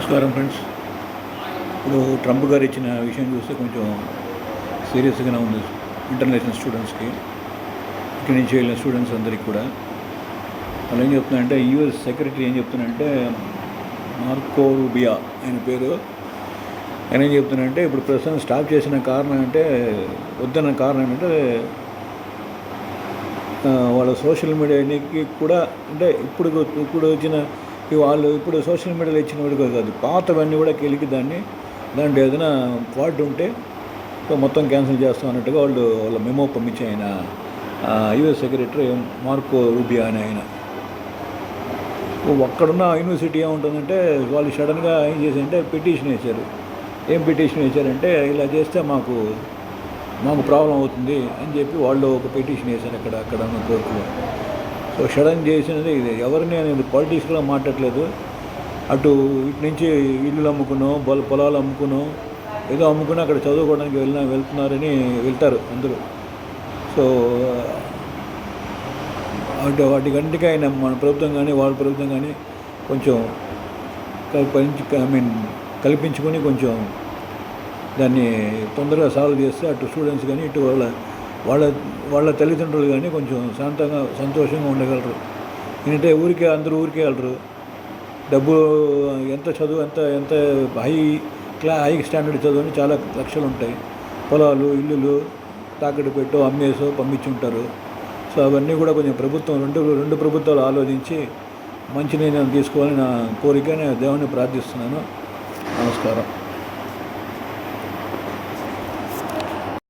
నమస్కారం ఫ్రెండ్స్. ఇప్పుడు ట్రంప్ గారు ఇచ్చిన విషయం చూస్తే కొంచెం సీరియస్గానే ఉంది ఇంటర్నేషనల్ స్టూడెంట్స్కి, ఇక్కడి నుంచి వెళ్ళిన స్టూడెంట్స్ అందరికీ కూడా. వాళ్ళు ఏం చెప్తున్నారంటే, యూఎస్ సెక్రటరీ ఏం చెప్తున్నారంటే, మార్కో రూబియో ఆయన పేరు, ఆయన ఏం చెప్తున్నారంటే, ఇప్పుడు ప్రస్తుతం స్టాప్ చేసిన కారణం అంటే, వద్దన్న కారణం ఏంటంటే, వాళ్ళ సోషల్ మీడియాకి కూడా అంటే ఇప్పుడు వచ్చిన వాళ్ళు ఇప్పుడు సోషల్ మీడియాలో ఇచ్చిన వాడు కాదు, పాతవన్నీ కూడా కెలికి దాంట్లో ఏదైనా ఫాల్ట్ ఉంటే మొత్తం క్యాన్సిల్ చేస్తాం అన్నట్టుగా వాళ్ళ మెమో పంపించి ఆయన యుఎస్ సెక్రటరీ మార్కో రూబియో అని ఆయన. అక్కడున్న యూనివర్సిటీ ఏముంటుందంటే, వాళ్ళు సడన్గా ఏం చేశారంటే పిటిషన్ వేశారు. ఏం పిటిషన్ వేశారంటే, ఇలా చేస్తే మాకు ప్రాబ్లం అవుతుంది అని చెప్పి వాళ్ళు ఒక పిటిషన్ వేశారు అక్కడ ఉన్న కోర్టులో. సో సడన్ చేసినది ఇది. ఎవరిని అనేది పాలిటిక్స్లో మాట్లాడలేదు. అటు ఇటు నుంచి ఇల్లులు అమ్ముకునో పొలాలు అమ్ముకునో ఏదో అమ్ముకుని అక్కడ చదువుకోవడానికి వెళ్తున్నారని వెళ్తారు అందరూ. సో వాటికంటికి ఆయన మన ప్రభుత్వం కానీ వాళ్ళ ప్రభుత్వం కానీ కొంచెం కల్పించుకొని కొంచెం దాన్ని తొందరగా సాల్వ్ చేస్తే అటు స్టూడెంట్స్ కానీ ఇటు వాళ్ళ తల్లిదండ్రులు కానీ కొంచెం శాంతంగా సంతోషంగా ఉండగలరు. ఎందుకంటే అందరూ ఊరికే వెళ్ళరు. డబ్బు ఎంత చదువు ఎంత హై స్టాండర్డ్ చదువు అని చాలా లక్షలు ఉంటాయి. పొలాలు ఇల్లులు తాకట్టు పెట్టో అమ్మేసో పంపించుంటారు. సో అవన్నీ కూడా కొంచెం ప్రభుత్వం రెండు ప్రభుత్వాలు ఆలోచించి మంచి నిర్ణయం తీసుకోవాలని నా కోరిక. నేను దేవుని ప్రార్థిస్తున్నాను. నమస్కారం.